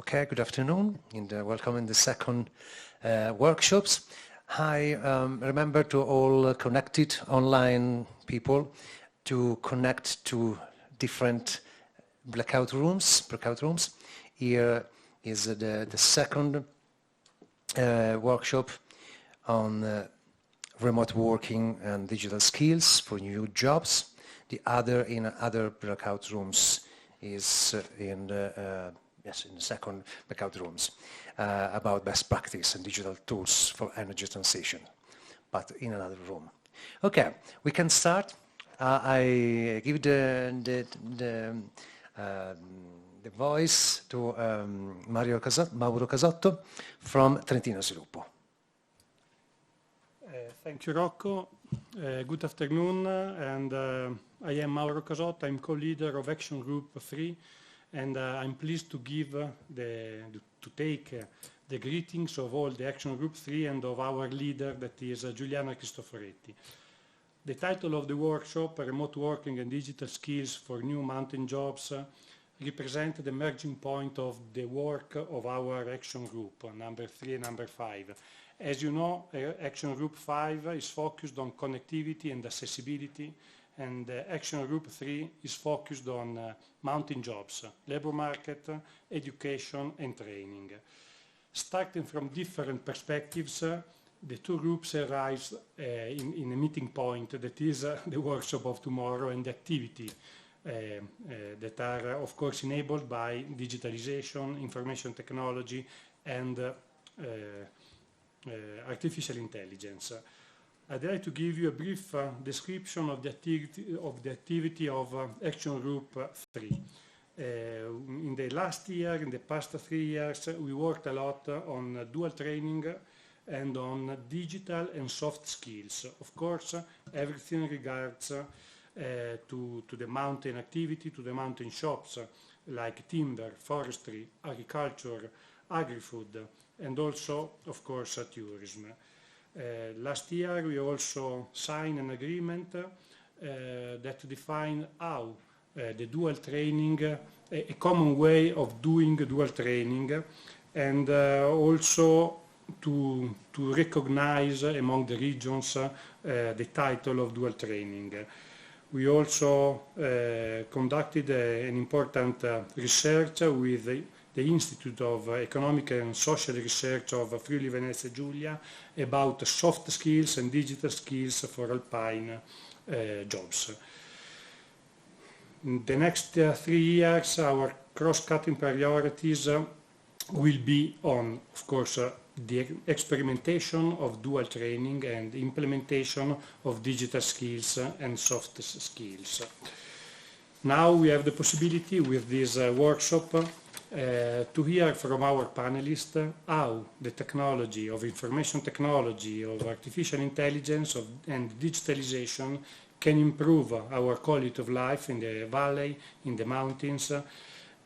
Okay, good afternoon, and welcome in the second workshops. I remember to all connected online people to connect to different breakout rooms. Here is the second workshop on remote working and digital skills for new jobs. The other in other breakout rooms is in the second breakout rooms about best practice and digital tools for energy transition, but in another room. Okay, we can start. I give the voice to Mauro Casotto from Trentino Sviluppo. Thank you, Rocco. Good afternoon, and I am Mauro Casotto. I'm co-leader of Action Group 3, and I'm pleased to take the greetings of all the Action Group 3 and of our leader, that is Giuliana Cristoforetti. The title of the workshop, Remote Working and Digital Skills for New Mountain Jobs, represent the merging point of the work of our Action Group, number 3 and number 5. As you know, Action Group 5 is focused on connectivity and accessibility, and Action Group 3 is focused on mountain jobs, labor market, education and training. Starting from different perspectives, the two groups arrive in a meeting point that is the workshop of tomorrow and the activity that are of course enabled by digitalization, information technology and artificial intelligence. I'd like to give you a brief description of the activity of Action Group 3. In the past 3 years, we worked a lot on dual training and on digital and soft skills. Of course, everything regards to the mountain activity, to the mountain shops, like timber, forestry, agriculture, agri-food, and also, of course, tourism. Last year, we also signed an agreement that defined how the dual training, a common way of doing dual training, and also to recognize among the regions the title of dual training. We also conducted an important research with the Institute of Economic and Social Research of Friuli Venezia Giulia about soft skills and digital skills for alpine jobs. In the next 3 years, our cross-cutting priorities will be on, of course, the experimentation of dual training and implementation of digital skills and soft skills. Now we have the possibility with this workshop to hear from our panelists how the technology of information technology, of artificial intelligence and digitalization can improve our quality of life in the valley, in the mountains,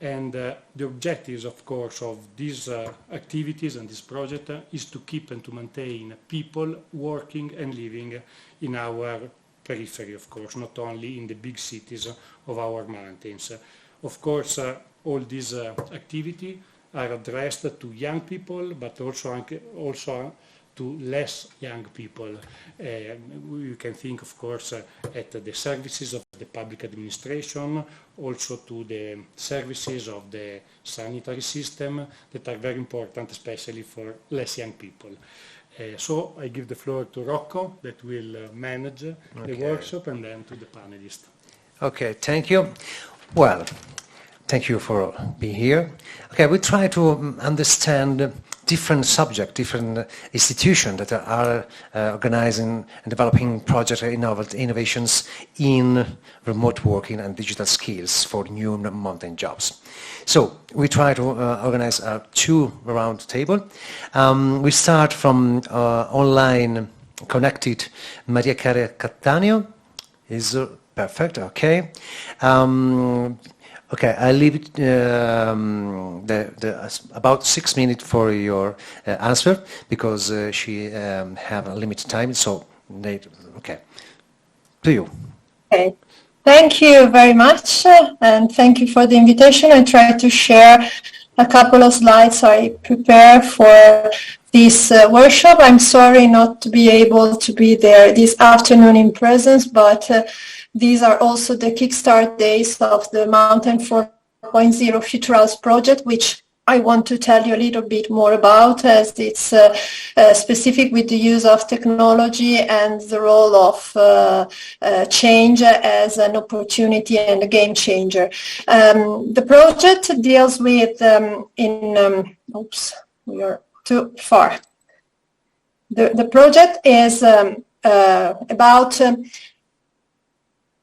and the objectives, of course, of these activities and this project is to keep and to maintain people working and living in our periphery, of course, not only in the big cities of our mountains. Of course, all these activities are addressed to young people, but also to less young people. We can think, of course, at the services of the public administration, also to the services of the sanitary system that are very important, especially for less young people. So I give the floor to Rocco that will manage the workshop, and then to the panelists. Okay, thank you. Well, thank you for being here. Okay, we try to understand different subjects, different institutions that are organizing and developing projects, innovations in remote working and digital skills for new mountain jobs. So we try to organize a 2-round table. We start from online connected Maria Chiara Cattaneo. Is perfect, okay. Okay, I leave it about 6 minutes for your answer, because she have a limited time. So, okay, to you. Okay, thank you very much, and thank you for the invitation. I try to share a couple of slides I prepare for this workshop. I'm sorry not to be able to be there this afternoon in presence, but these are also the kickstart days of the Mountain 4.0 Future House project, which I want to tell you a little bit more about, as it's specific with the use of technology and the role of change as an opportunity and a game changer. The project deals with oops, we are too far. The project is about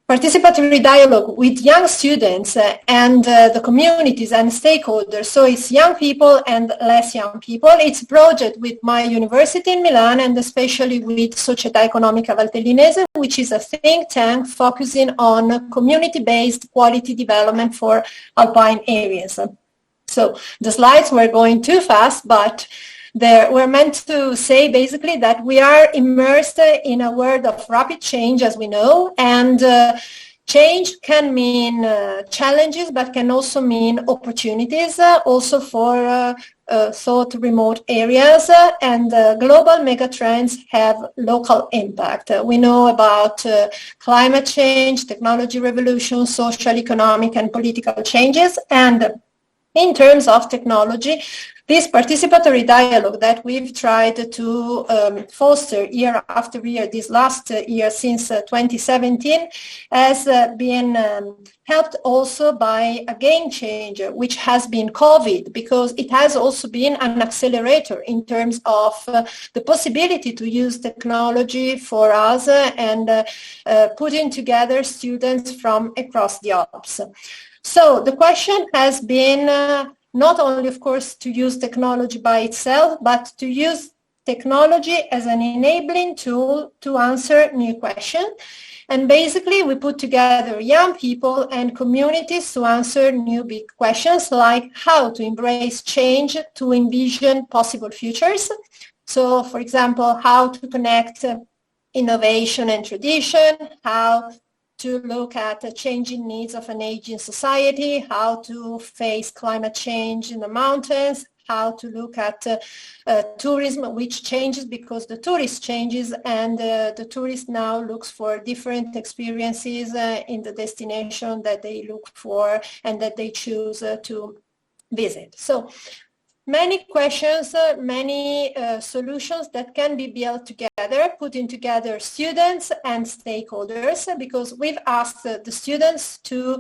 participatory dialogue with young students and the communities and stakeholders. So it's young people and less young people. It's a project with my university in Milan and especially with Società Economica Valtellinese, which is a think tank focusing on community-based quality development for alpine areas. So the slides were going too fast, but we're meant to say basically that we are immersed in a world of rapid change, as we know, and change can mean challenges, but can also mean opportunities, also for thought remote areas, and global megatrends have local impact. We know about climate change, technology revolution, social, economic, and political changes, and in terms of technology, this participatory dialogue that we've tried to foster year after year, this last year since 2017, has been helped also by a game changer, which has been COVID, because it has also been an accelerator in terms of the possibility to use technology for us and putting together students from across the Alps. So the question has been not only, of course, to use technology by itself, but to use technology as an enabling tool to answer new questions. And basically, we put together young people and communities to answer new big questions, like how to embrace change to envision possible futures. So, for example, how to connect innovation and tradition, how to look at the changing needs of an aging society, how to face climate change in the mountains, how to look at tourism, which changes because the tourist changes and the tourist now looks for different experiences in the destination that they look for and that they choose to visit. So many questions, many solutions that can be built together, putting together students and stakeholders, because we've asked the students to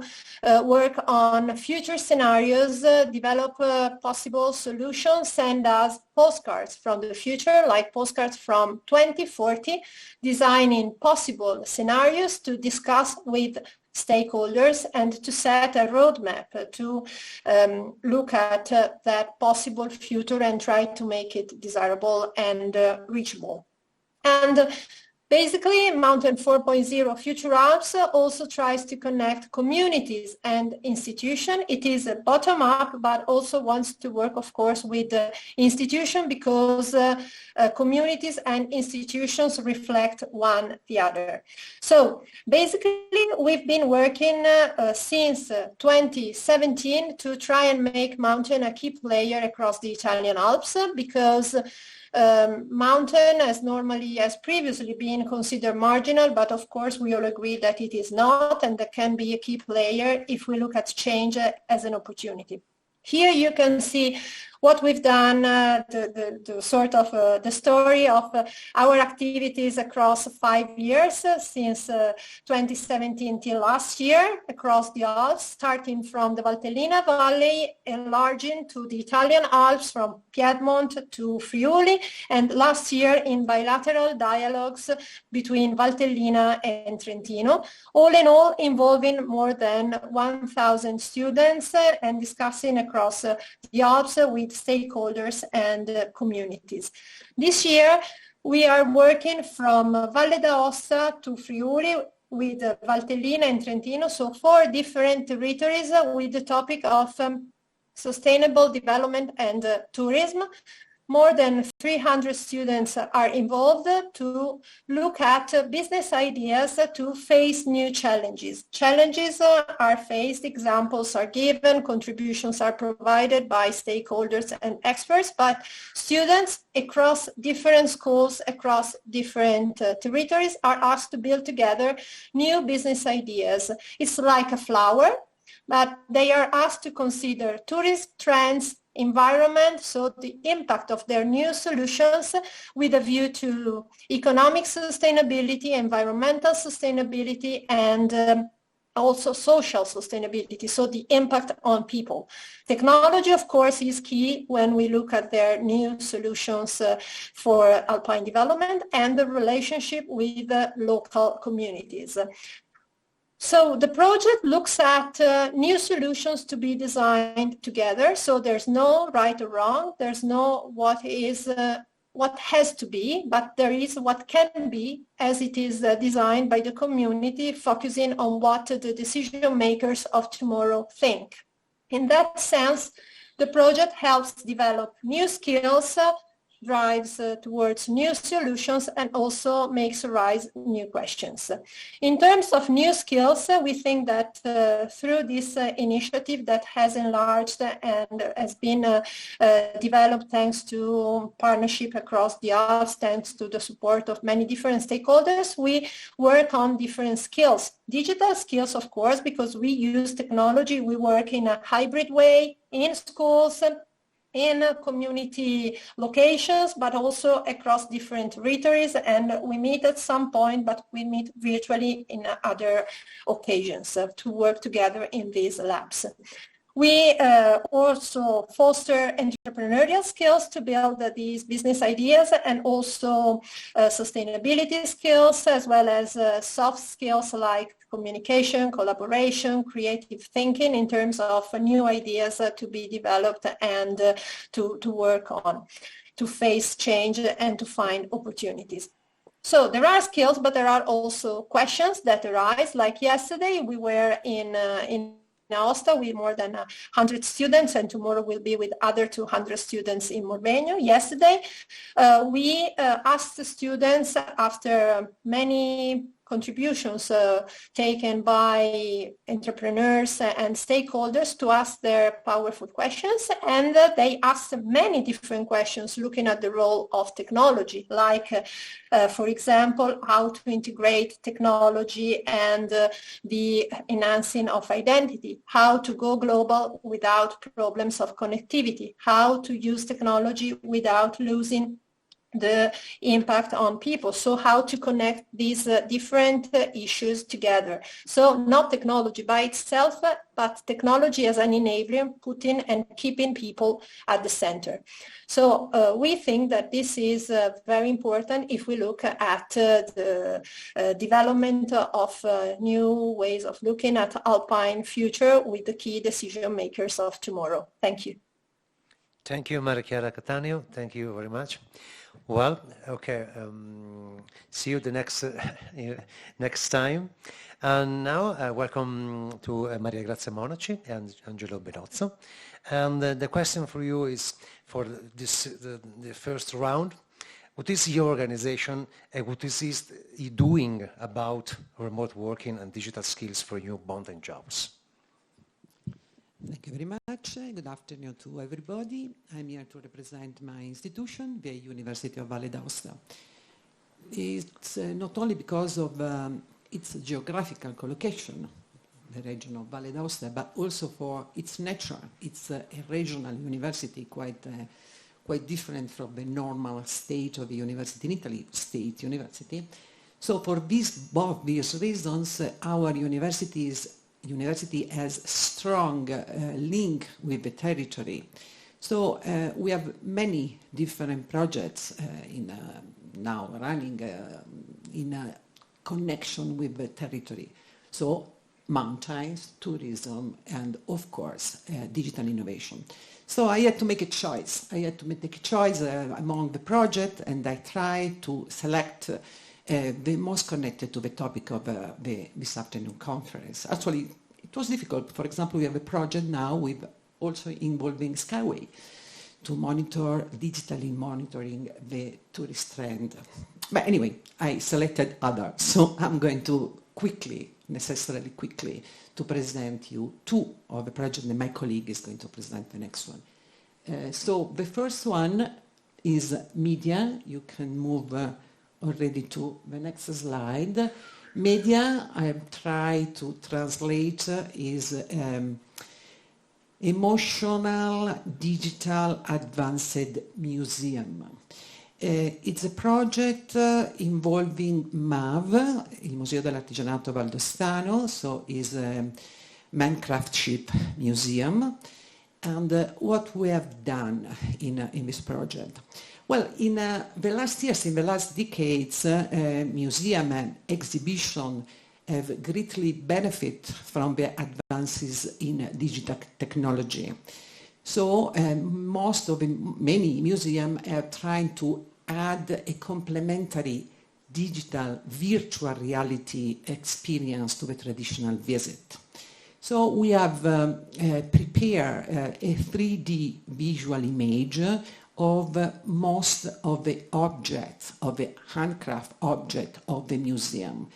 work on future scenarios, develop possible solutions, send us postcards from the future, like postcards from 2040, designing possible scenarios to discuss with stakeholders and to set a roadmap to look at that possible future and try to make it desirable and reachable. And basically, Mountain 4.0 Future Alps also tries to connect communities and institutions. It is a bottom-up, but also wants to work, of course, with the institution because communities and institutions reflect one the other. So basically, we've been working since 2017 to try and make mountain a key player across the Italian Alps, because mountain has previously been considered marginal, but of course we all agree that it is not, and that can be a key player if we look at change as an opportunity. Here you can see what we've done, the story of our activities across 5 years, since 2017 till last year, across the Alps, starting from the Valtellina Valley, enlarging to the Italian Alps, from Piedmont to Friuli, and last year in bilateral dialogues between Valtellina and Trentino, all in all involving more than 1,000 students and discussing across the Alps with stakeholders and communities. This year, we are working from Valle d'Aosta to Friuli with Valtellina and Trentino, so 4 different territories with the topic of sustainable development and tourism. more than 300 students are involved to look at business ideas to face new challenges. Challenges are faced, examples are given, contributions are provided by stakeholders and experts, but students across different schools, across different territories are asked to build together new business ideas. It's like a flower, but they are asked to consider tourism trends, environment, so the impact of their new solutions with a view to economic sustainability, environmental sustainability, and also social sustainability, so the impact on people. Technology, of course, is key when we look at their new solutions for alpine development and the relationship with the local communities. So the project looks at new solutions to be designed together. So there's no right or wrong. There's no what has to be, but there is what can be as it is designed by the community, focusing on what the decision makers of tomorrow think. In that sense, the project helps develop new skills, drives towards new solutions, and also makes arise new questions. In terms of new skills, we think that through this initiative that has enlarged and has been developed thanks to partnership across the Alps, thanks to the support of many different stakeholders, we work on different skills. Digital skills, of course, because we use technology, we work in a hybrid way in schools, in community locations, but also across different territories, and we meet at some point, but we meet virtually in other occasions to work together in these labs. We also foster entrepreneurial skills to build these business ideas, and also sustainability skills, as well as soft skills like communication, collaboration, creative thinking in terms of new ideas to be developed and to work on, to face change and to find opportunities. So there are skills, but there are also questions that arise. Like yesterday, we were in Aosta with more than 100 students, and tomorrow we'll be with other 200 students in Morvegno. Yesterday, we asked the students, after many contributions taken by entrepreneurs and stakeholders, to ask their powerful questions, and they asked many different questions looking at the role of technology, like for example, how to integrate technology and the enhancing of identity, how to go global without problems of connectivity, how to use technology without losing the impact on people. So how to connect these different issues together. So not technology by itself, but technology as an enabler, putting and keeping people at the center. So we think that this is very important if we look at the development of new ways of looking at Alpine future with the key decision makers of tomorrow. Thank you. Thank you, Maria Chiara Cattaneo. Thank you very much. Well, okay, see you the next time. And now, welcome to Maria Grazia Monaci and Angelo Benozzo. And the question for you is, for this the first round, what is your organization and what is it doing about remote working and digital skills for new mountain jobs? Thank you very much. Good afternoon to everybody. I'm here to represent my institution, the University of Valle d'Aosta. It's not only because of its geographical collocation, the region of Valle d'Aosta, but also for its nature. It's a regional university, quite different from the normal state of the university in Italy, state university. So for both these reasons, our university has strong link with the territory. So we have many different projects now running in a connection with the territory. So mountains, tourism, and of course, digital innovation. So I had to make a choice. I had to make a choice among the project, and I tried to select the most connected to the topic of this afternoon conference. Actually, it was difficult. For example, we have a project now with also involving Skyway. to monitor, digitally monitoring the tourist trend. But anyway, I selected other, so I'm going to necessarily quickly, to present you two of the projects, and my colleague is going to present the next one. So the first one is media. You can move already to the next slide. Media, I have tried to translate, is emotional digital advanced museum. It's a project involving MAV, il Museo dell'Artigianato Valdostano, so is a man craftsmanship museum. And what we have done in this project. Well, in the last years, in the last decades, museum and exhibition have greatly benefited from the advances in digital technology. So many museums are trying to add a complementary digital virtual reality experience to the traditional visit. So we have prepared a 3D visual image of most of the objects, of the handcraft object of the museum.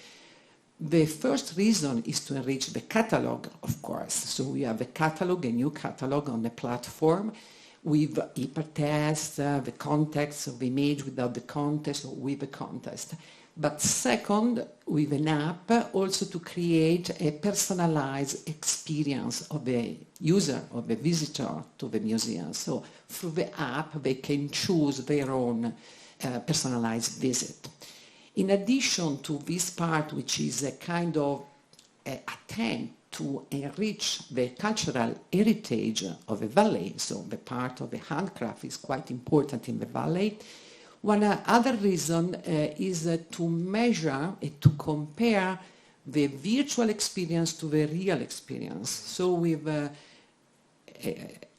The first reason is to enrich the catalog, of course. So we have a catalog, a new catalog on the platform with hypertext, the context of the image without the context or with the context. But second, with an app, also to create a personalized experience of the user, of the visitor to the museum. So through the app, they can choose their own personalized visit. In addition to this part, which is a kind of attempt to enrich the cultural heritage of the valley, so the part of the handcraft is quite important in the valley. One other reason is to measure, to compare the virtual experience to the real experience. So with an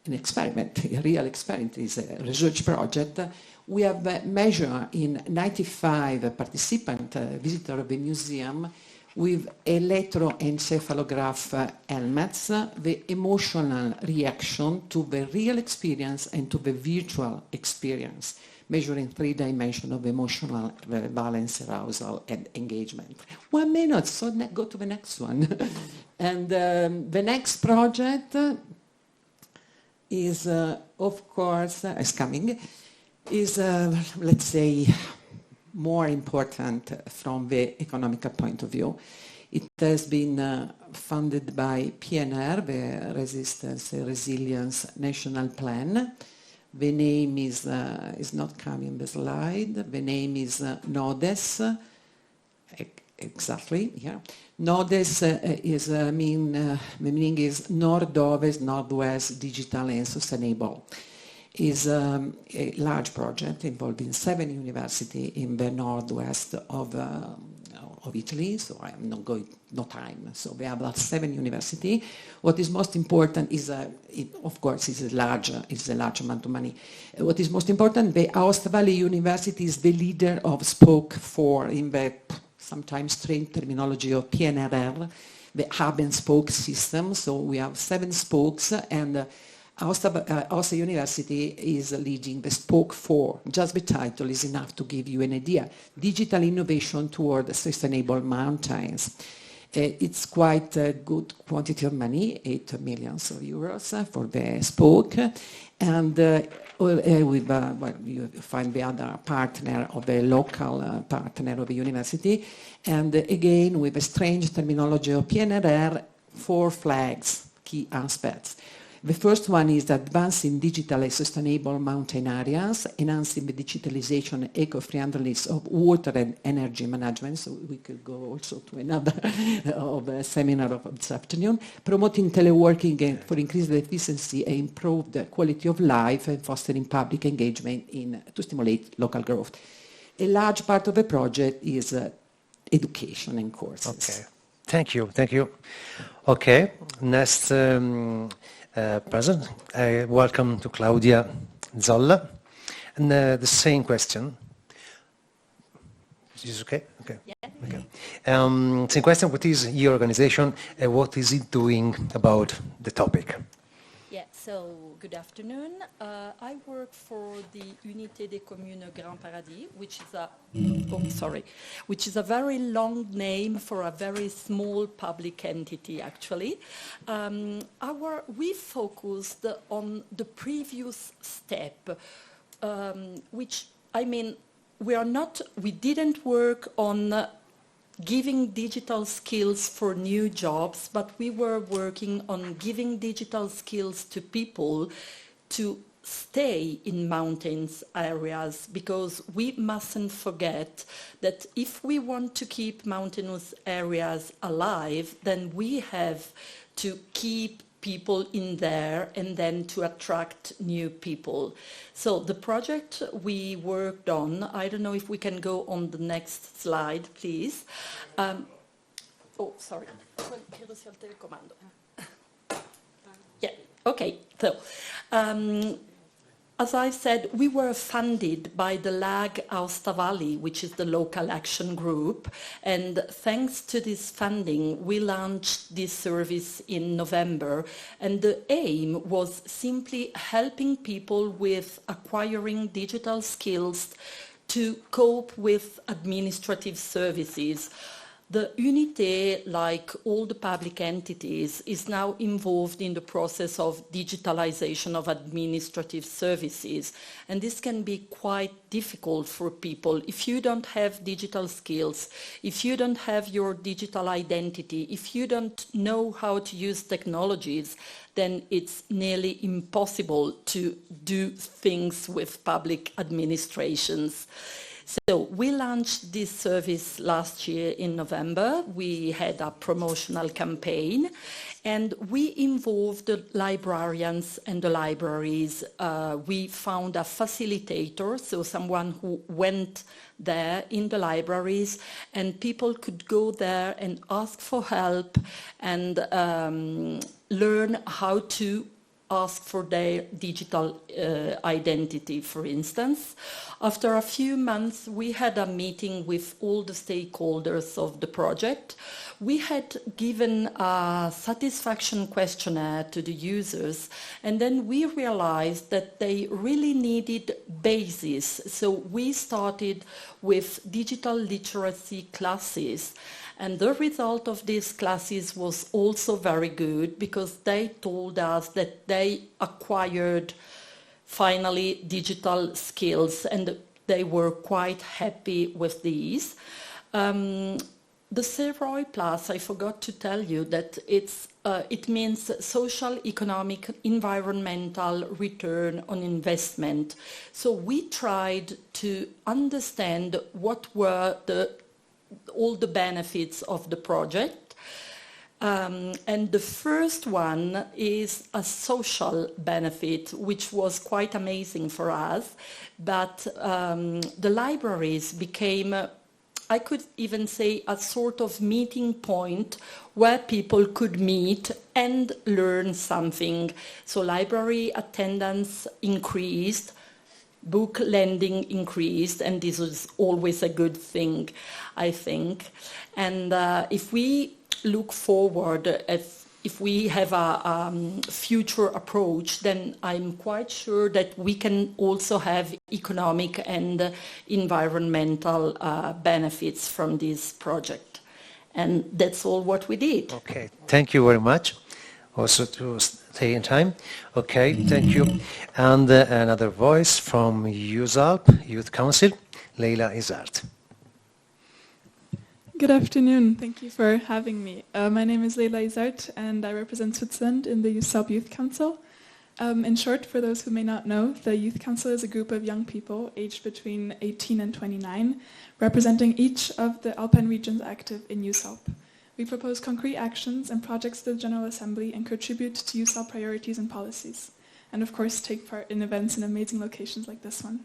experiment, a real experiment is a research project, we have measured in 95 participant visitors of the museum with electroencephalograph helmets the emotional reaction to the real experience and to the virtual experience, measuring 3 dimensions of emotional balance, arousal, and engagement. 1 minute, so go to the next one. And the next project is, of course, is coming, is, let's say, more important from the economical point of view. It has been funded by PNR, the Resistance and Resilience National Plan. The name is not coming the slide. The name is NODES. Exactly, yeah. NODES is the meaning is Nord-Ovest, Northwest, Digital and Sustainable. Is a large project involving 7 universities in the northwest of Italy, so I'm not going, no time. So we have about 7 universities. What is most important is, of course, it's a large amount of money. What is most important, the Aosta Valley University is the leader of Spoke 4 in the sometimes strange terminology of PNRR, the hub and spoke system. So we have 7 spokes, and Aosta University is leading the Spoke 4. Just the title is enough to give you an idea. Digital innovation toward sustainable mountains. It's quite a good quantity of money, 8 million euros for the Spoke. And you find the other partner of the local partner of the university. And again, with a strange terminology of PNRR, 4 flags, key aspects. The first one is advancing digital and sustainable mountain areas, enhancing the digitalization and eco-friendliness of water and energy management. So we could go also to another of a seminar of this afternoon. Promoting teleworking for increased efficiency and improved quality of life, and fostering public engagement to stimulate local growth. A large part of the project is education and courses. Okay, thank you. Okay, next present. Welcome to Claudia Zolla. And the same question. Is this okay? Okay. Yeah. Okay. Same question. What is your organization and what is it doing about the topic? Yes. So, good afternoon. I work for the Unité des Communes Grand Paradis, which is a very long name for a very small public entity, actually. We focused on the previous step, which, I mean, we didn't work on giving digital skills for new jobs, but we were working on giving digital skills to people to stay in mountains areas, because we mustn't forget that if we want to keep mountainous areas alive, then we have to keep people in there and then to attract new people. So the project we worked on, I don't know if we can go on the next slide, please. Sorry. Yeah, okay. So, as I said, we were funded by the LAG Austavali, which is the local action group, and thanks to this funding, we launched this service in November, and the aim was simply helping people with acquiring digital skills to cope with administrative services. The Unité, like all the public entities, is now involved in the process of digitalization of administrative services. And this can be quite difficult for people. If you don't have digital skills, if you don't have your digital identity, if you don't know how to use technologies, then it's nearly impossible to do things with public administrations. So we launched this service last year in November. We had a promotional campaign, and we involved the librarians and the libraries. We found a facilitator, so someone who went there in the libraries, and people could go there and ask for help and learn how to ask for their digital identity, for instance. After a few months, we had a meeting with all the stakeholders of the project. We had given a satisfaction questionnaire to the users, and then we realized that they really needed basis. So we started with digital literacy classes. And the result of these classes was also very good, because they told us that they acquired finally digital skills, and they were quite happy with these. The CEROI Plus, I forgot to tell you that it means social, economic, environmental return on investment. So we tried to understand what were all the benefits of the project. And the first one is a social benefit, which was quite amazing for us. But the libraries became, I could even say, a sort of meeting point where people could meet and learn something. So library attendance increased, book lending increased, and this is always a good thing, I think. And if we look forward, if we have a future approach, then I'm quite sure that we can also have economic and environmental benefits from this project. And that's all what we did. Okay, thank you very much. Also to stay in time. Okay, thank you. And another voice from USALP, Youth Council, Leila Izart. Good afternoon. Thank you for having me. My name is Leila Izart, and I represent Switzerland in the USALP Youth Council. In short, for those who may not know, the Youth Council is a group of young people aged between 18 and 29, representing each of the Alpine regions active in USALP. We propose concrete actions and projects to the General Assembly and contribute to USALP priorities and policies, and of course take part in events in amazing locations like this one.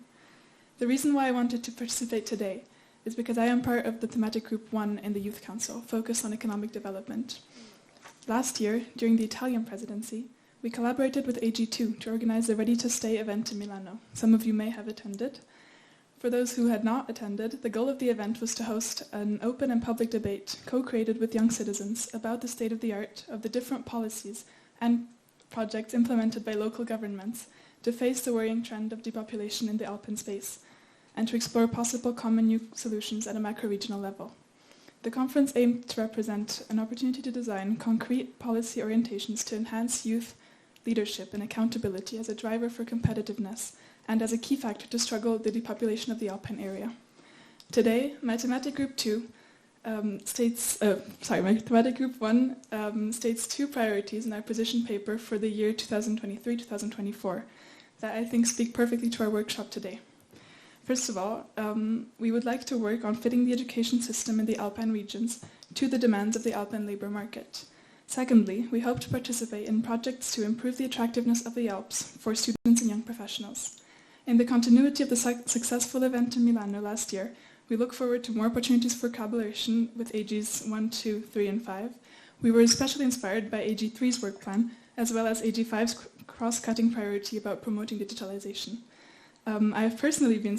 The reason why I wanted to participate today is because I am part of the thematic group 1 in the Youth Council, focused on economic development. Last year, during the Italian presidency, we collaborated with AG2 to organize the Ready to Stay event in Milano. Some of you may have attended. For those who had not attended, the goal of the event was to host an open and public debate co-created with young citizens about the state of the art of the different policies and projects implemented by local governments to face the worrying trend of depopulation in the Alpine space, and to explore possible common new solutions at a macro-regional level. The conference aimed to represent an opportunity to design concrete policy orientations to enhance youth leadership and accountability as a driver for competitiveness and as a key factor to struggle the depopulation of the Alpine area. Today, Mathematic Group 2 Mathematic Group 1 states two priorities in our position paper for the year 2023-2024 that I think speak perfectly to our workshop today. First of all, we would like to work on fitting the education system in the Alpine regions to the demands of the Alpine labour market. Secondly, we hope to participate in projects to improve the attractiveness of the Alps for students and young professionals. In the continuity of the successful event in Milano last year, we look forward to more opportunities for collaboration with AGs 1, 2, 3 and 5. We were especially inspired by AG 3's work plan, as well as AG 5's cross-cutting priority about promoting digitalization. I have personally been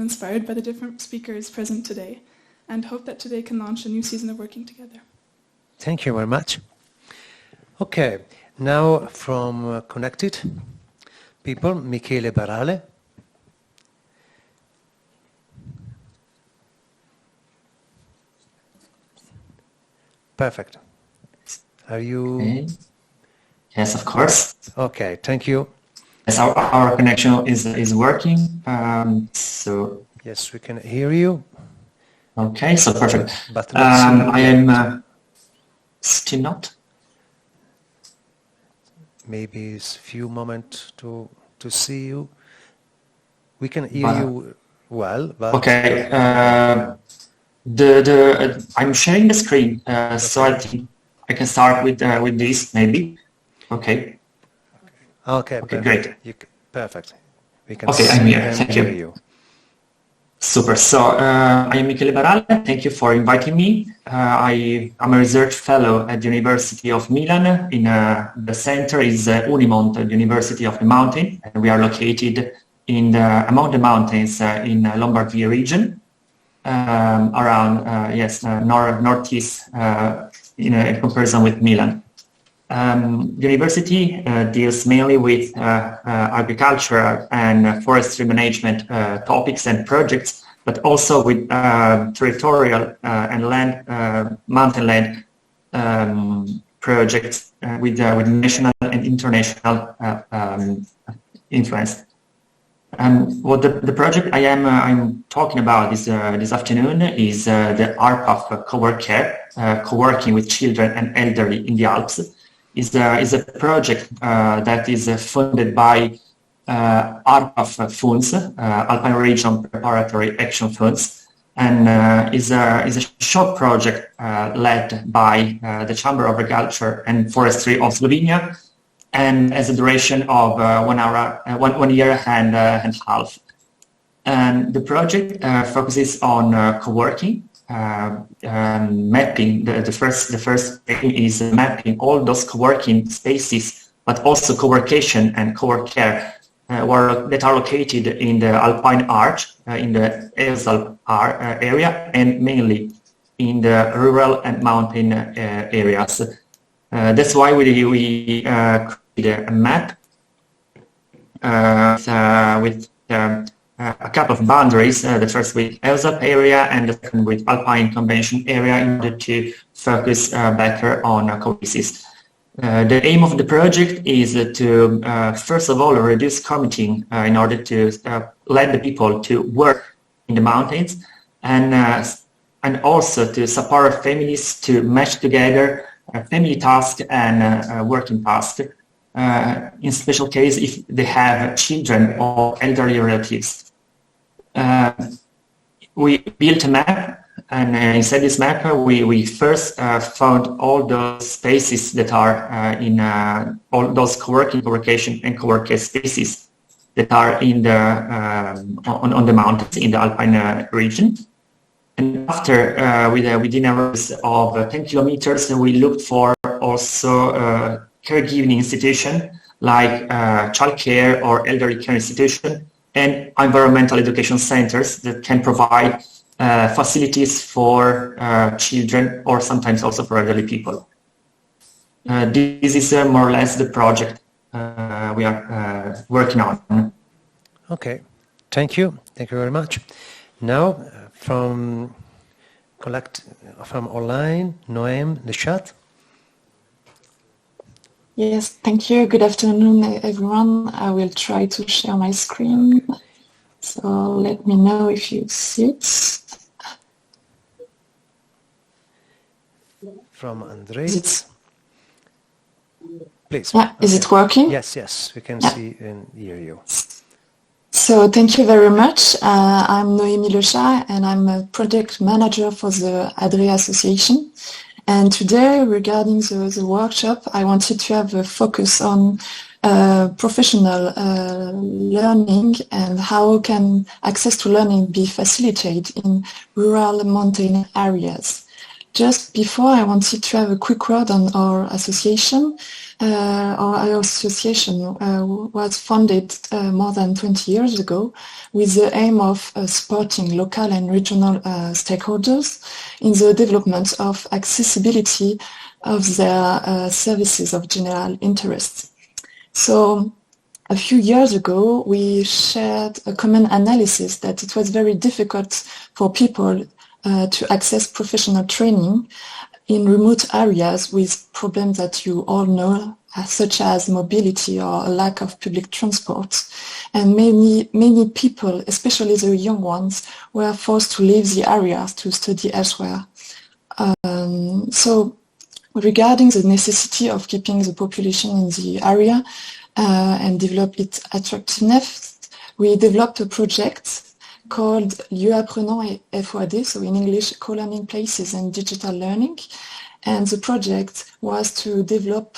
inspired by the different speakers present today, and hope that today can launch a new season of working together. Thank you very much. Okay, now from Connected People, Michele Barale. Perfect. Are you? Okay. Yes, of course. Okay, thank you. Yes, our connection is working. So yes, we can hear you. Okay, so perfect. But I am still not. Maybe it's a few moments to see you. We can hear you well, but okay. I'm sharing the screen, so I think I can start with this maybe. Okay. Okay, perfect. Great. Perfect. We can okay, I'm here. Thank hear you. Super. So I am Michele Barale. Thank you for inviting me. I am a research fellow at the University of Milan. In the center is Unimont, the University of the Mountain, and we are located in among the mountains in Lombardy region, around northeast in comparison with Milan. The university deals mainly with agriculture and forestry management topics and projects, but also with territorial and mountain land projects with national and international influence. What the project I'm talking about this afternoon is the ARPAF co-working with children and elderly in the Alps. Is a project that is funded by ARPAF funds, Alpine Region Preparatory Action Funds, and is a short project led by the Chamber of Agriculture and Forestry of Slovenia, and has a duration of 1 year and a half. And the project focuses on co-working. Mapping the first thing is mapping all those co-working spaces, but also co-workation and co-work care that are located in the Alpine Arch, in the Elzal area, and mainly in the rural and mountain areas. That's why we created a map with a couple of boundaries, the first with Elzap area and the second with Alpine Convention area, in order to focus better on co-spaces. The aim of the project is to, first of all, reduce commuting in order to let the people to work in the mountains, and also to support families to match together family tasks and working tasks, in special case if they have children or elderly relatives. We built a map, and inside this map we first found all those spaces that are in all those co-working, co-workation and co-work spaces that are in the on the mountains in the Alpine region. And after within a radius of 10 kilometers, we looked for also caregiving institution like childcare or elderly care institution, and environmental education centers that can provide facilities for children or sometimes also for elderly people. This is more or less the project we are working on. Okay, thank you. Thank you very much. Now, from online, Noem, the chat. Yes, thank you. Good afternoon, everyone. I will try to share my screen. So let me know if you see it. From Andres. Please. Yeah, is it working? Yes, yes, we can see and hear you. So thank you very much. I'm Noémie Lechat and I'm a project manager for the ADRE Association. And today, regarding the workshop, I wanted to have a focus on professional learning and how can access to learning be facilitated in rural mountain areas. Just before, I wanted to have a quick word on our association. Our association was founded more than 20 years ago with the aim of supporting local and regional stakeholders in the development of accessibility of their services of general interest. So a few years ago, we shared a common analysis that it was very difficult for people to access professional training in remote areas with problems that you all know, such as mobility or a lack of public transport. And many people, especially the young ones, were forced to leave the areas to study elsewhere. So regarding the necessity of keeping the population in the area and develop its attractiveness, we developed a project called Lieux Apprenants et FOAD, so in English, co-learning places and digital learning. And the project was to develop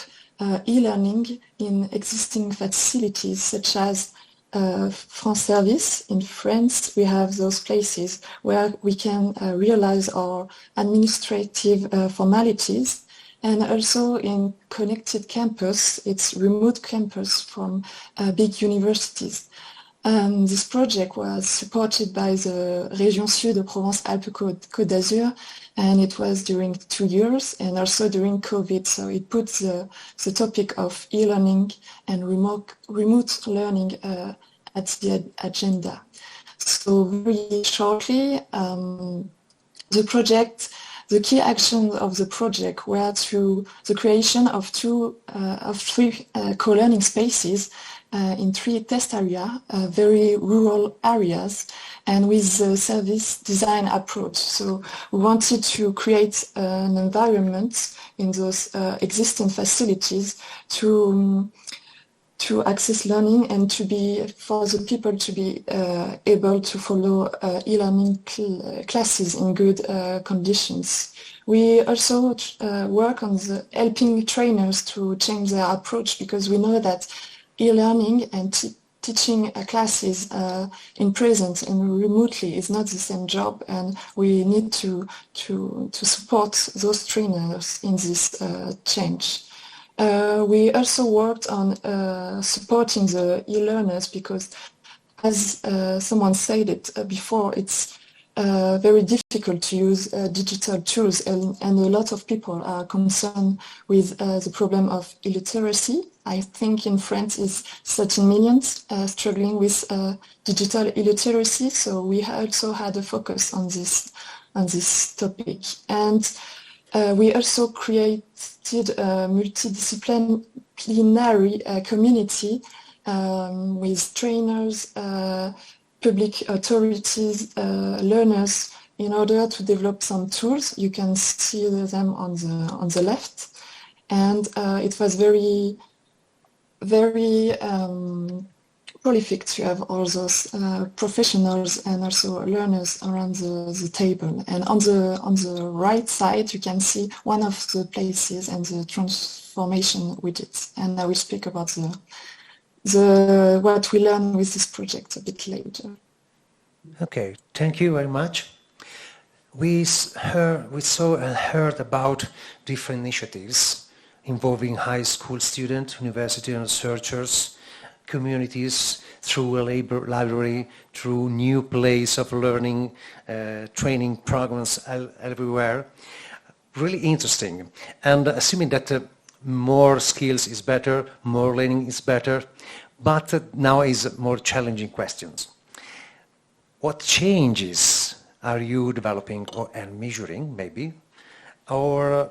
e-learning in existing facilities such as France Service. In France, we have those places where we can realize our administrative formalities. And also in connected campus, it's remote campus from big universities. This project was supported by the Région Sud de Provence-Alpes-Côte d'Azur, and it was during 2 years and also during COVID. So it puts the topic of e-learning and remote learning at the agenda. So very shortly, the key actions of the project were through the creation of three co-learning spaces in 3 test areas, very rural areas, and with the service design approach. So we wanted to create an environment in those existing facilities to access learning and for the people to be able to follow e-learning classes in good conditions. We also work on helping trainers to change their approach, because we know that e-learning and teaching classes in presence and remotely is not the same job, and we need to support those trainers in this change. We also worked on supporting the e-learners, because as someone said it before, it's very difficult to use digital tools, and a lot of people are concerned with the problem of illiteracy. I think in France is 13 million struggling with digital illiteracy, so we also had a focus on this topic. And we also created a multidisciplinary community with trainers, public authorities, learners, in order to develop some tools. You can see them on the left. And it was very prolific to have all those professionals and also learners around the table. And on the right side, you can see one of the places and the transformation widgets. And I will speak about what we learn with this project a bit later. Okay, thank you very much. We saw and heard about different initiatives involving high school students, university researchers, communities, through a library, through new place of learning, training programs everywhere. Really interesting. And assuming that more skills is better, more learning is better, but now is more challenging questions. What changes are you developing and measuring, maybe? Or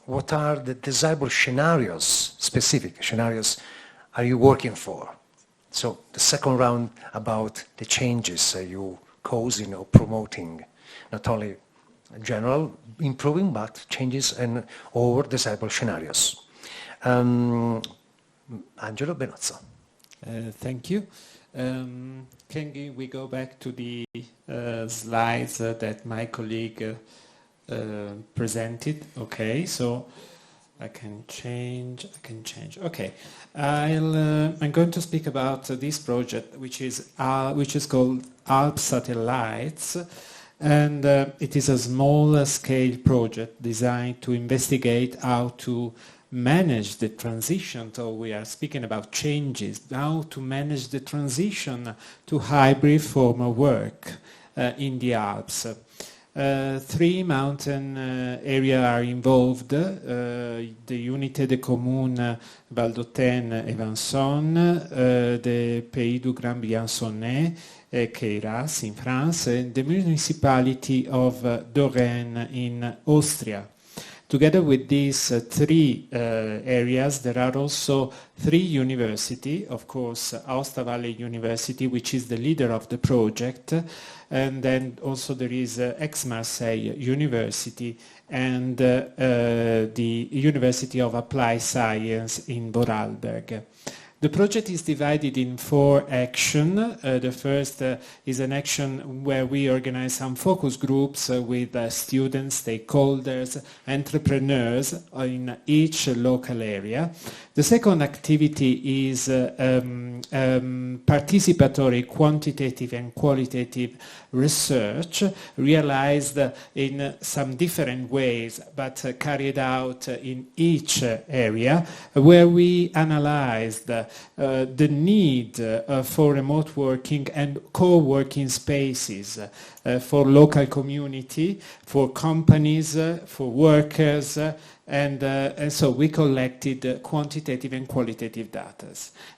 what are the desirable scenarios, specific scenarios, are you working for? So the second round about the changes you causing or promoting, not only general improving, but changes and or desirable scenarios. Angelo Benozzo. Thank you. Can we go back to the slides that my colleague presented? Okay, so I can change. Okay, I'm going to speak about this project, which is called Alp Satellites, and it is a small-scale project designed to investigate how to manage the transition. So we are speaking about changes, how to manage the transition to hybrid form of work in the Alps. 3 mountain areas are involved, the Unité des Communes Valdôtaine et Vincennes, the Pays du Grand Briançonnais, Queyras in France, and the municipality of Dorraine in Austria. Together with these 3 areas, there are also 3 universities, of course, Aosta Valley University, which is the leader of the project, and then also there is Aix-Marseille University and the University of Applied Science in Vorarlberg. The project is divided in 4 actions. The first is an action where we organize some focus groups with students, stakeholders, entrepreneurs in each local area. The second activity is participatory quantitative and qualitative research realized in some different ways but carried out in each area, where we analyzed the need for remote working and co-working spaces for local community, for companies, for workers, and so we collected quantitative and qualitative data.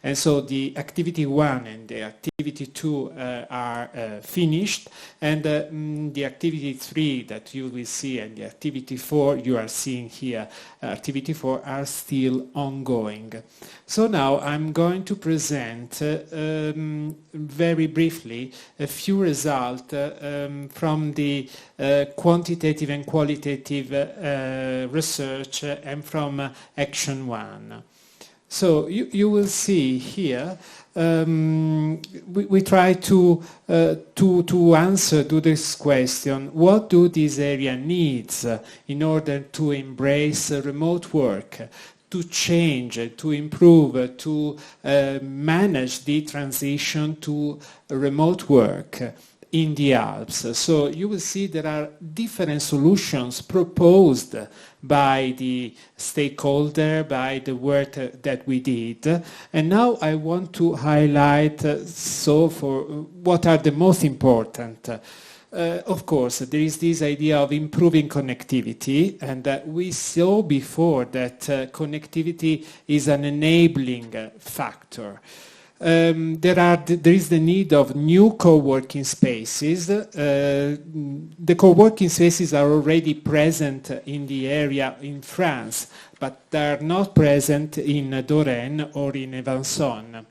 And so the activity 1 and the activity 2 are finished, and the activity 3 that you will see and the activity 4 you are seeing here, activity 4 are still ongoing. So now I'm going to present very briefly a few results from the quantitative and qualitative research and from Action 1. So you will see here we try to answer to this question: what do this area needs in order to embrace remote work, to change, to improve, to manage the transition to remote work in the Alps. So you will see there are different solutions proposed by the stakeholder, by the work that we did. And now I want to highlight for what are the most important. Of course, there is this idea of improving connectivity, and we saw before that connectivity is an enabling factor. There is the need of new co-working spaces. The co-working spaces are already present in the area in France, but they are not present in Dorraine or in Vincennes.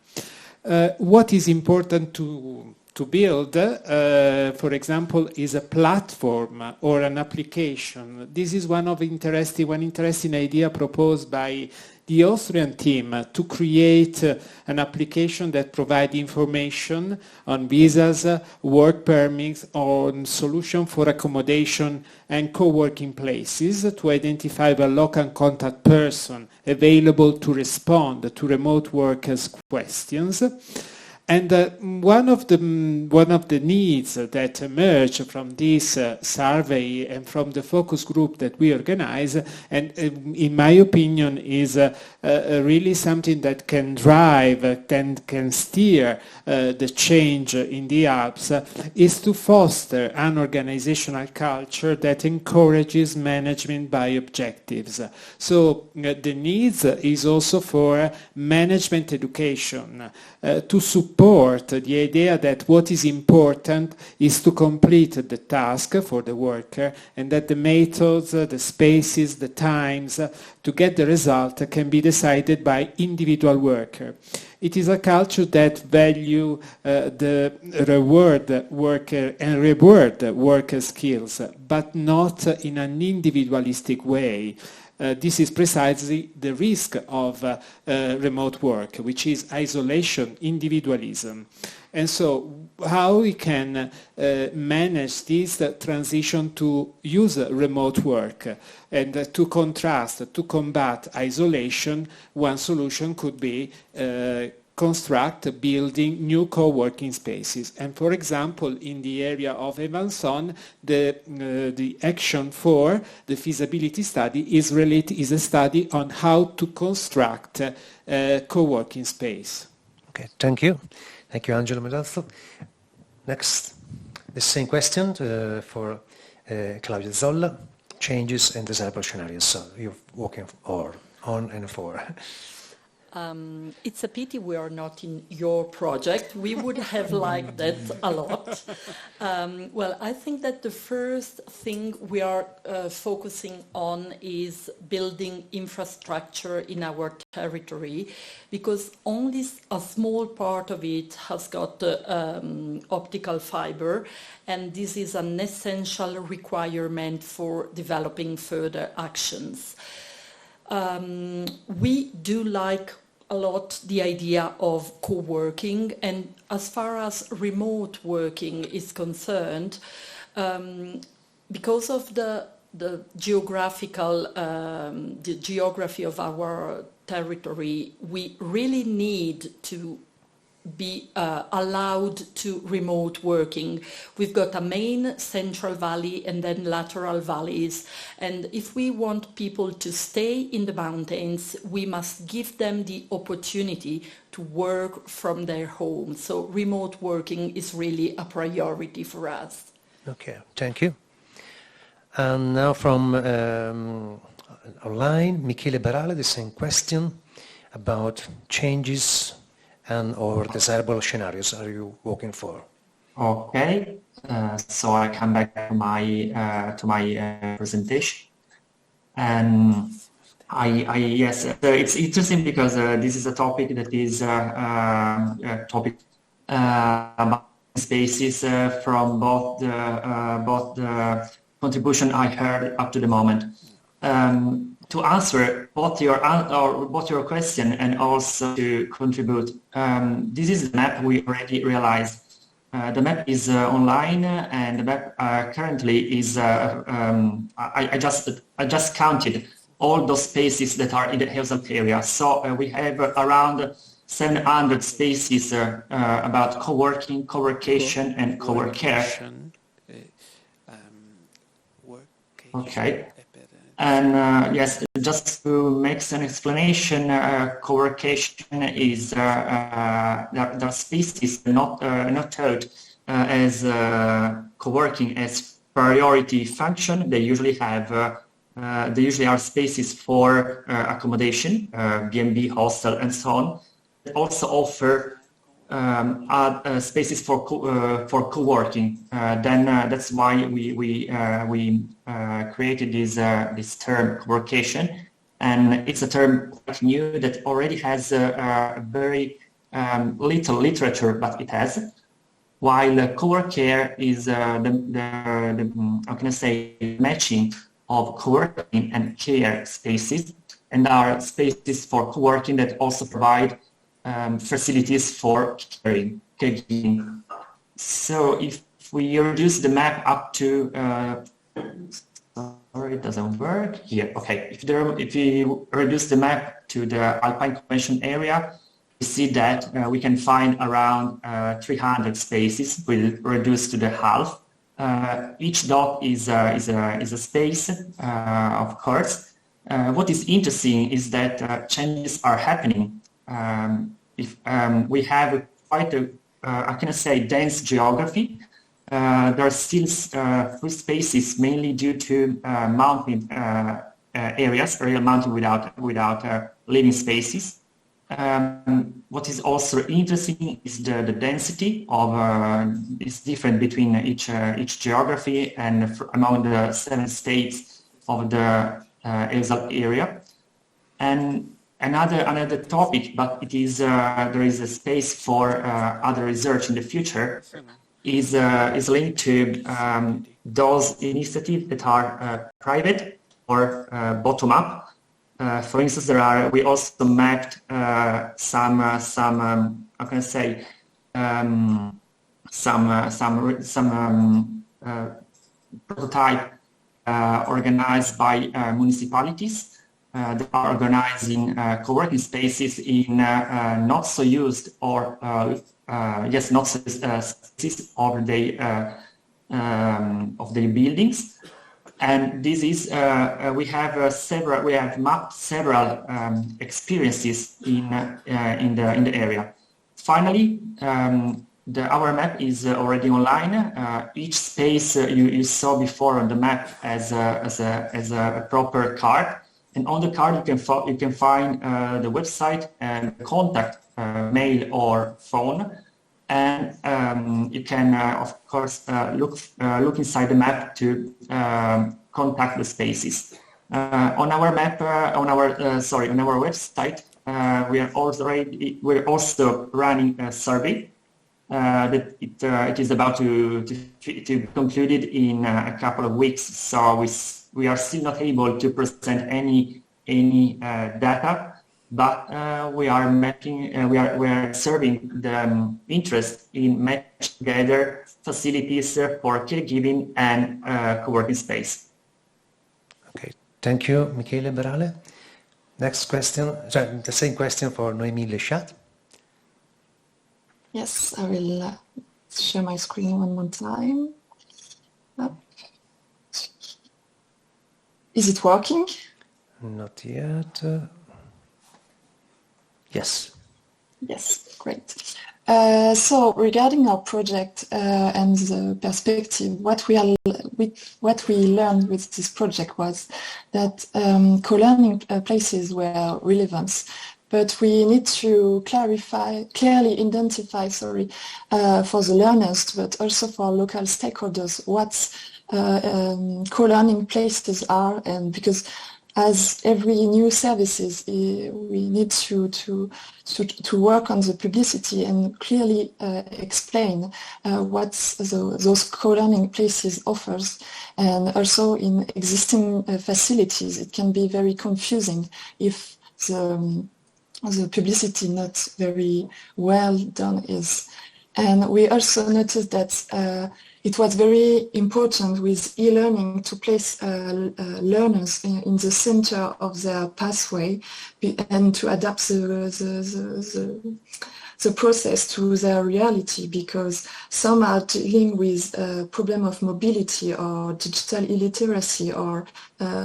What is important to build, for example, is a platform or an application. This is one interesting idea proposed by the Austrian team to create an application that provides information on visas, work permits, on solution for accommodation and co-working places to identify a local contact person available to respond to remote workers' questions. And one of the needs that emerge from this survey and from the focus group that we organize, and in my opinion is really something that can drive and can steer the change in the Alps, is to foster an organizational culture that encourages management by objectives. So the needs is also for management education to support the idea that what is important is to complete the task for the worker, and that the methods, the spaces, the times to get the result can be decided by individual worker. It is a culture that value the reward worker and reward worker skills, but not in an individualistic way. This is precisely the risk of remote work, which is isolation, individualism. And so how we can manage this transition to use remote work and to contrast, to combat isolation, one solution could be building new co-working spaces. And for example, in the area of Evanson, the action for the feasibility study is a study on how to construct a co-working space. Okay, thank you. Thank you, Angelo Medazzo. Next, the same question for Claudia Zolla, changes in desirable scenarios. So you're working on and for. It's a pity we are not in your project. We would have liked that a lot. Well, I think that the first thing we are focusing on is building infrastructure in our territory, because only a small part of it has got optical fiber, and this is an essential requirement for developing further actions. We do like a lot the idea of co-working, and as far as remote working is concerned, because of the geographical, the geography of our territory, we really need to be allowed to remote working. We've got a main central valley and then lateral valleys, and if we want people to stay in the mountains, we must give them the opportunity to work from their home. So remote working is really a priority for us. Okay, thank you. And now from online, Michele Barale, the same question about changes and or desirable scenarios are you working for? Okay, so I come back to my presentation, and yes, it's interesting because this is a topic that is a topic about spaces from both the contribution I heard up to the moment. To answer both your question and also to contribute, this is the map we already realized. The map is online, and the map currently is. I just counted all those spaces that are in the Hevsel area. So we have around 700 spaces about co-working, co-workation, and co-worker. Okay. And yes, just to make some explanation, co-working is there are spaces not taught as co-working as priority function. They usually have they usually are spaces for accommodation, B&B, hostel, and so on. They also offer spaces for co-working. Then that's why we created this term co-worcation, and it's a term quite new that already has a very little literature, but it has. While co-worker is the how can I say, matching of co-working and care spaces, and are spaces for co-working that also provide facilities for caregiving. So if we reduce the map up to, sorry, it doesn't work here. Okay, if we reduce the map to the Alpine Convention area, we see that we can find around 300 spaces, will reduce to the half. Each DOC is a space, of course. What is interesting is that changes are happening. We have quite a, I can say, dense geography. There are still free spaces, mainly due to mountain areas, area mountain without living spaces. What is also interesting is the density of is different between each geography and among the 7 states of the ESAP area. And another topic, but it is there is a space for other research in the future, is linked to those initiatives that are private or bottom up. For instance, we also mapped some how can I say, some prototype organized by municipalities that are organizing co-working spaces in not so used or not so spaces of the buildings. And this is we have mapped several experiences in the area. Finally, our map is already online. Each space you saw before on the map as a proper card, and on the card you can find the website and contact, mail or phone. And you can, of course, look inside the map to contact the spaces. On our map, on our website, we're also running a survey that it is about to be concluded in a couple of weeks. So we are still not able to present any data. But we are mapping, we are serving the interest in match together facilities for caregiving and co-working space. Okay, thank you, Michele Berale. Next question, the same question for Noémie Lechat. Yes, I will share my screen one more time. Is it working? Not yet. Yes. Yes, great. So regarding our project and the perspective, what we learned with this project was that co-learning places were relevant, but we need to clearly identify, for the learners, but also for local stakeholders, what co-learning places are, and because as every new services, we need to work on the publicity and clearly explain what those co-learning places offers. And also in existing facilities, it can be very confusing if the publicity not very well done is. And we also noticed that it was very important with e-learning to place learners in the center of their pathway and to adapt the process to their reality, because some are dealing with a problem of mobility or digital illiteracy, or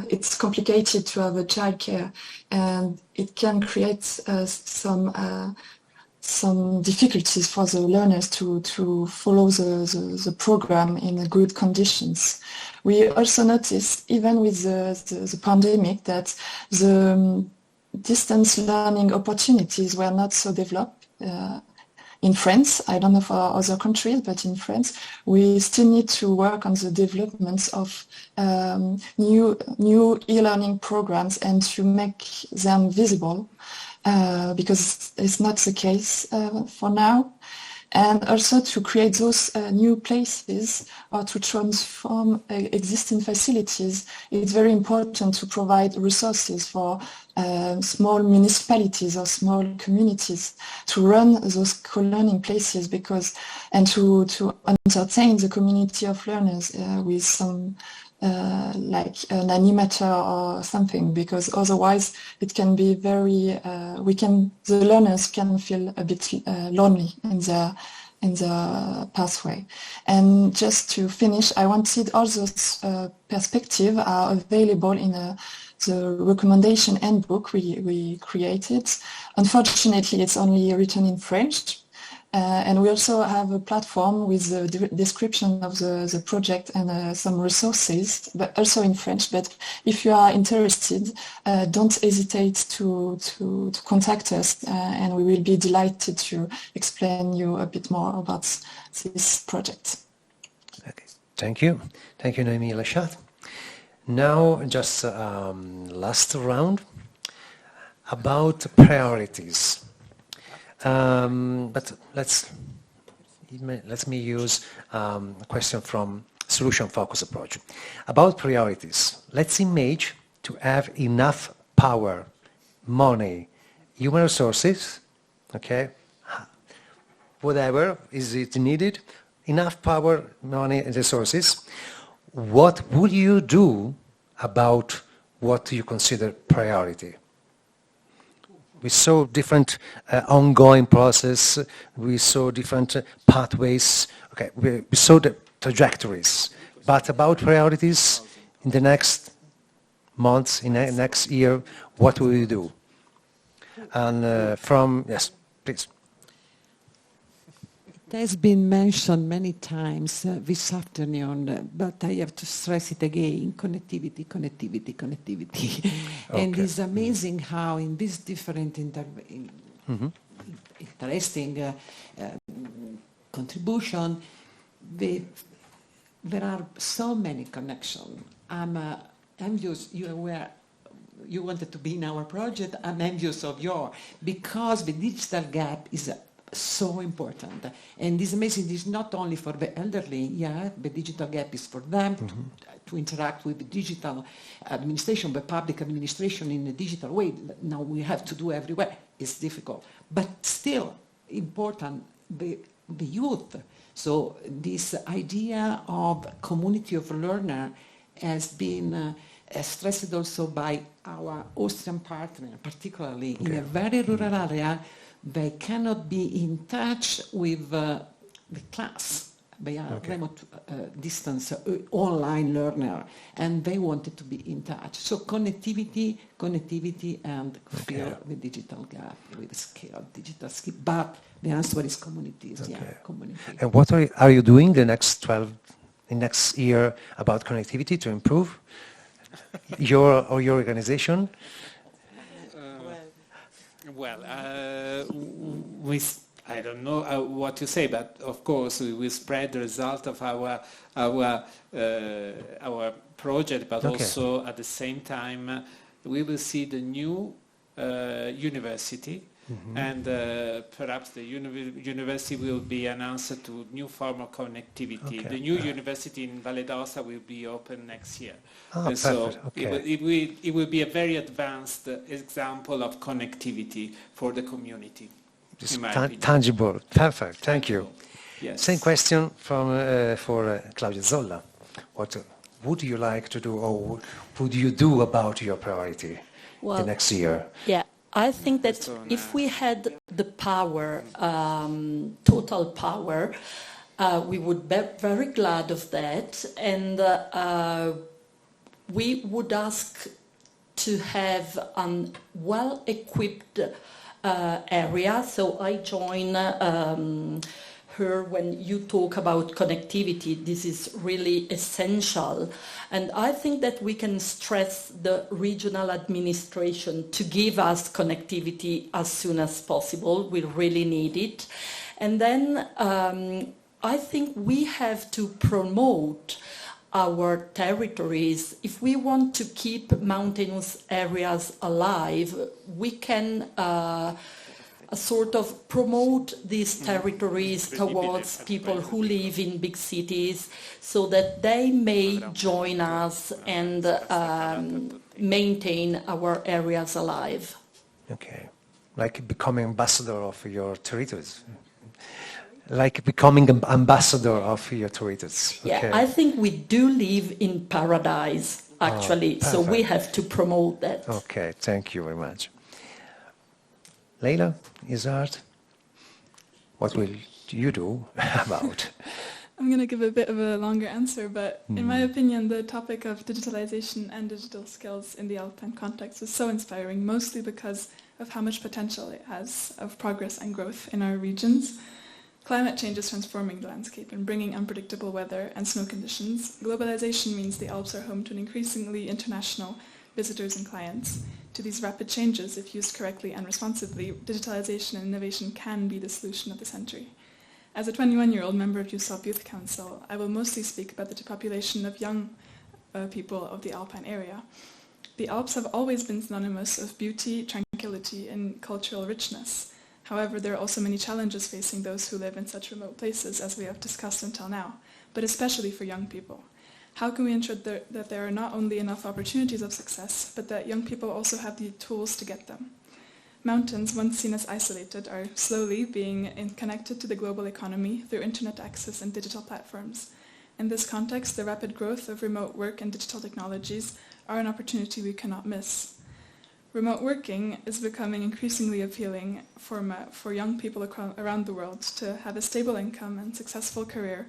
it's complicated to have a childcare, and it can create some difficulties for the learners to follow the program in good conditions. We also noticed, even with the pandemic, that the distance learning opportunities were not so developed. In France, I don't know for other countries, but in France, we still need to work on the developments of new e-learning programs and to make them visible. Because it's not the case for now, and also to create those new places or to transform existing facilities. It's very important to provide resources for small municipalities or small communities to run those co-learning places, and to entertain the community of learners with some like an animator or something, because otherwise it can be very, the learners can feel a bit lonely in the pathway. And just to finish, I wanted all those perspectives are available in the recommendation handbook we created. Unfortunately, it's only written in French. And we also have a platform with the description of the project and some resources, but also in French. But if you are interested, don't hesitate to contact us, and we will be delighted to explain you a bit more about this project. Okay. Thank you. Thank you, Noémie Lechat. Now, just last round about priorities. But let me use a question from solution-focused approach. About priorities, let's imagine to have enough power, money, human resources, okay, whatever is it needed, enough power, money, and resources. What would you do about what you consider priority? We saw different ongoing process. We saw different pathways. Okay, we saw the trajectories. But about priorities in the next months, in the next year, what will you do? And yes, please. It has been mentioned many times this afternoon, but I have to stress it again, connectivity, connectivity, connectivity. Okay. And it's amazing how in this different interesting contribution, there are so many connections. I'm envious, you wanted to be in our project, I'm envious of yours, because the digital gap is so important. And it's amazing, it's not only for the elderly, the digital gap is for them to interact with the digital administration, the public administration in a digital way. Now we have to do everywhere. It's difficult, but still important, the youth. So this idea of community of learner has been stressed also by our Austrian partner, particularly in a very rural area. They cannot be in touch with the class. They are remote distance online learner, and they wanted to be in touch. So connectivity, and fill the digital gap with skill, digital skill. But the answer is communities. Community. And what are you doing the next year about connectivity to improve your organization? Well, I don't know what to say, but of course we will spread the result of our project, but also at the same time we will see the new university, and perhaps the university will be announced to new form of connectivity. The new university in Valle d'Aosta will be open next year. And so it will be a very advanced example of connectivity for the community. Tangible. Perfect. Thank you. Yes. Same question for Claudia Zolla. What would you like to do, or would you do about your priority the next year? Yeah, I think that if we had the power, total power, we would be very glad of that, and we would ask to have a well-equipped area. So I join her when you talk about connectivity. This is really essential. And I think that we can stress the regional administration to give us connectivity as soon as possible. We really need it. And then I think we have to promote our territories. If we want to keep mountainous areas alive, we can sort of promote these territories towards people who live in big cities, so that they may join us and maintain our areas alive. Okay, like becoming ambassador of your territories. like becoming an ambassador of your tourism. Yeah, Okay. I think we do live in paradise, actually, so we perfect. have to promote that. Okay, thank you very much. Leila, Izard, what will you do about? I'm going to give a bit of a longer answer, but in my opinion, the topic of digitalization and digital skills in the Alpine context is so inspiring, mostly because of how much potential it has of progress and growth in our regions. Climate change is transforming the landscape and bringing unpredictable weather and snow conditions. Globalization means the Alps are home to an increasingly international visitors and clients. To these rapid changes, if used correctly and responsibly, digitalization and innovation can be the solution of the century. As a 21-year-old member of USOP Youth Council, I will mostly speak about the population of young people of the Alpine area. The Alps have always been synonymous of beauty, tranquility, and cultural richness. However, there are also many challenges facing those who live in such remote places, as we have discussed until now, but especially for young people. How can we ensure that there are not only enough opportunities of success, but that young people also have the tools to get them? Mountains, once seen as isolated, are slowly being connected to the global economy through internet access and digital platforms. In this context, the rapid growth of remote work and digital technologies are an opportunity we cannot miss. Remote working is becoming increasingly appealing for young people around the world to have a stable income and successful career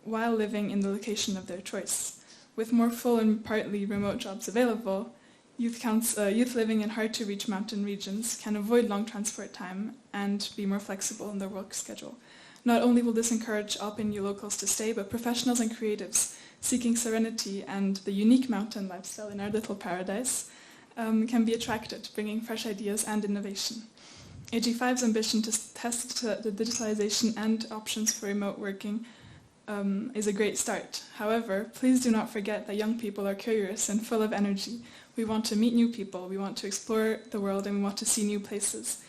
while living in the location of their choice. With more full and partly remote jobs available, youth living in hard-to-reach mountain regions can avoid long transport time and be more flexible in their work schedule. Not only will this encourage Alpine locals to stay, but professionals and creatives seeking serenity and the unique mountain lifestyle in our little paradise can be attracted, bringing fresh ideas and innovation. AG5's ambition to test the digitalization and options for remote working is a great start. However, please do not forget that young people are curious and full of energy. We want to meet new people, we want to explore the world, and we want to see new places.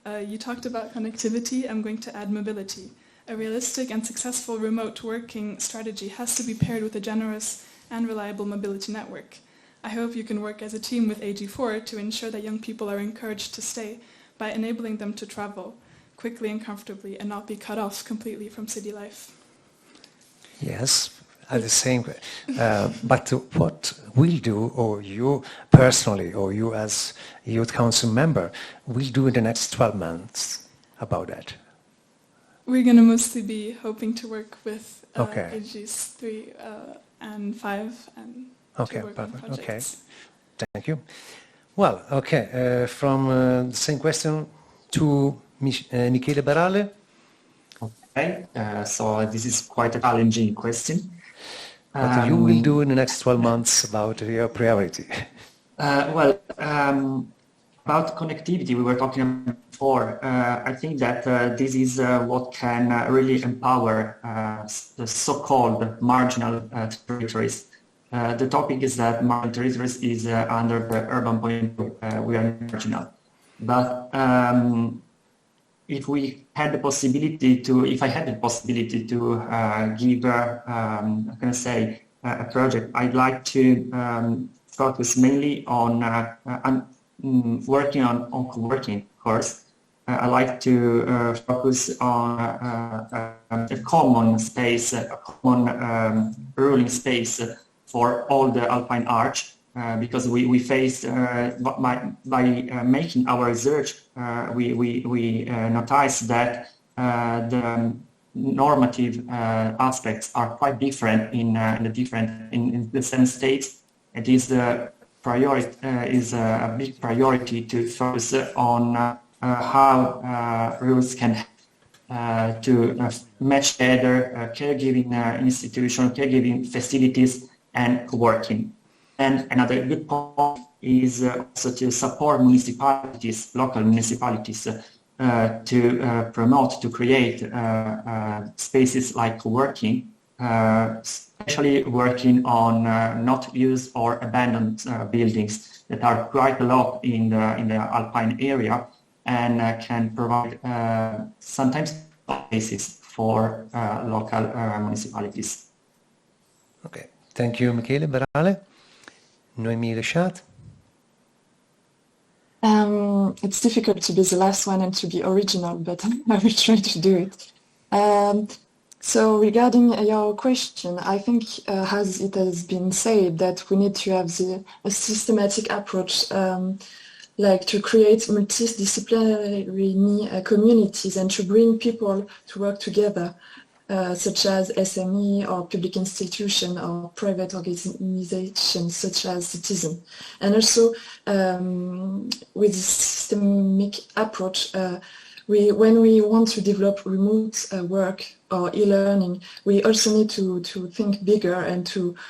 You talked about connectivity, I'm going to add mobility. A realistic and successful remote working strategy has to be paired with a generous and reliable mobility network. I hope you can work as a team with AG4 to ensure that young people are encouraged to stay by enabling them to travel quickly and comfortably and not be cut off completely from city life. Yes, at the same. But what will do, or you personally, or you as a Youth Council member, will do in the next 12 months about that? We're going to mostly be hoping to work with Okay. AGs 3 and 5 and Okay, to work on perfect. Okay, projects. thank you. Well, okay, from the same question to Michele Barale. Okay, so this is quite a challenging question. What you will do in the next 12 months about your priority? About connectivity, we were talking about before. I think that this is what can really empower the so-called marginal territories. The topic is that marginal territories is under the urban point of view. We are marginal. But if I had the possibility to give, a project, I'd like to focus mainly on working on co-working, of course. I like to focus on a common space, a common ruling space for all the Alpine Arch, because we faced, by making our research, we noticed that the normative aspects are quite different in the same states. It is a big priority to focus on how rules can to match together caregiving institution, caregiving facilities, and co-working. And another good point is also to support municipalities, local municipalities, to promote, to create spaces like co-working, especially working on not used or abandoned buildings that are quite a lot in the Alpine area, and can provide sometimes spaces for local municipalities. Okay, thank you, Michele Barale. Noemi Rechat. It's difficult to be the last one and to be original, but I will try to do it. So regarding your question, I think, as it has been said, that we need to have a systematic approach, like to create multidisciplinary communities and to bring people to work together, such as SME or public institution or private organizations such as citizen. And also with this systemic approach, when we want to develop remote work or e-learning, we also need to think bigger and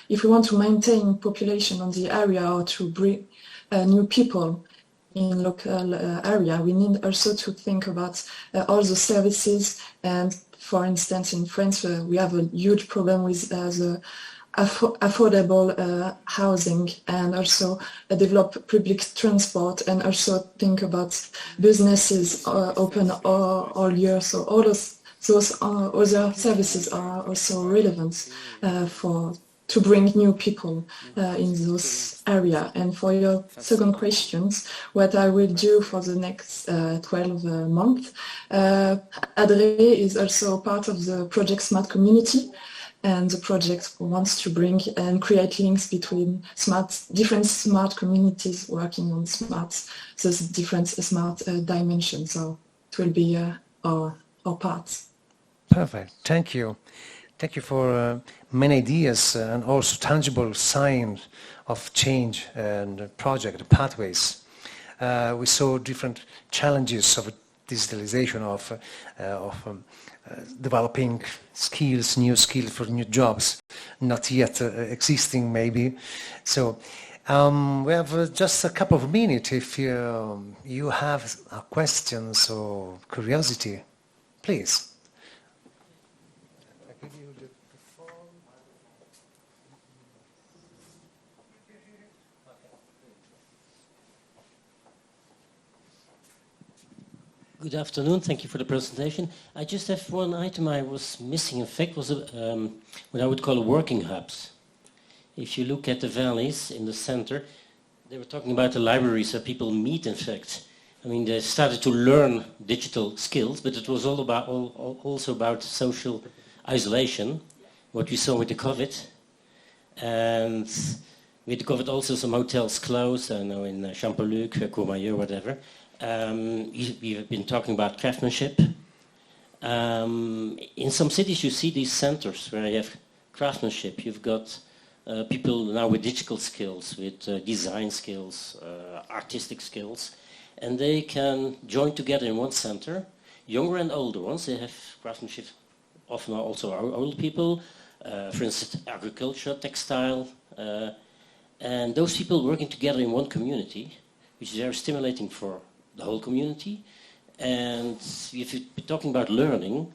if we want to maintain population on the area or to bring new people in local area, we need also to think about all the services. And for instance, in France, we have a huge problem with the affordable housing, and also develop public transport, and also think about businesses open all year. So all those other services are also relevant to bring new people in those area. And for your second questions, what I will do for the next 12 months, ADRE is also part of the project Smart Community, and the project wants to bring and create links between different smart communities working on those different smart dimensions. So it will be our parts. Perfect. Thank you. Thank you for many ideas and also tangible signs of change and project pathways. We saw different challenges of digitalization, of developing skills, new skills for new jobs, not yet existing maybe. So we have just a couple of minutes. If you have questions or curiosity, please. Good afternoon. Thank you for the presentation. I just have one item I was missing. In fact, was what I would call working hubs. If you look at the valleys in the center, they were talking about the libraries where people meet. In fact, I mean, they started to learn digital skills, but it was all about also about social isolation. What we saw with the COVID, and with the COVID, also some hotels closed. I know in Champoluc, Courmayeur, whatever. We have been talking about craftsmanship. In some cities you see these centers where you have craftsmanship. You've got people now with digital skills, with design skills, artistic skills, and they can join together in one center. Younger and older ones, they have craftsmanship, often also old people, for instance agriculture, textile, and those people working together in one community, which is very stimulating for the whole community. And if you're talking about learning,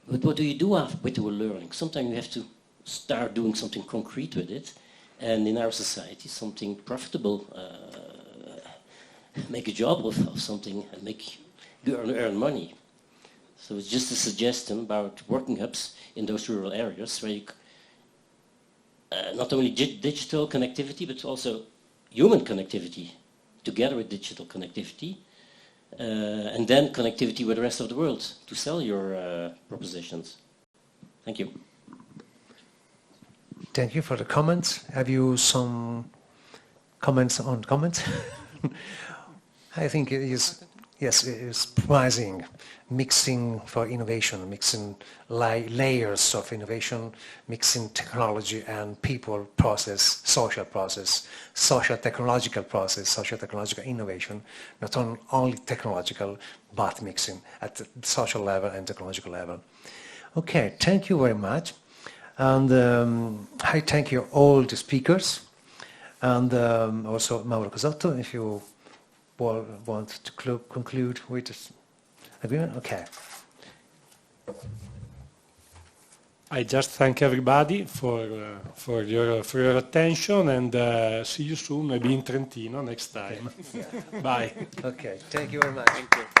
but what do you do with your learning? Sometimes you have to start doing something concrete with it, and in our society something profitable, make a job of something and earn money. So it's just a suggestion about working hubs in those rural areas where you not only digital connectivity but also human connectivity together with digital connectivity, and then connectivity with the rest of the world to sell your propositions. Thank you. Thank you for the comments. Have you some comments on comments? I think it is, yes, it is promising, mixing for innovation, mixing layers of innovation, mixing technology and people process, social technological process, social technological innovation, not only technological, but mixing at the social level and technological level. Okay, thank you very much. And I thank you all the speakers, and also Mauro Cosotto, if you want to conclude with this agreement. Okay. I just thank everybody for your attention, and see you soon, maybe in Trentino next time. Yeah. Bye. Okay, thank you very much. Thank you.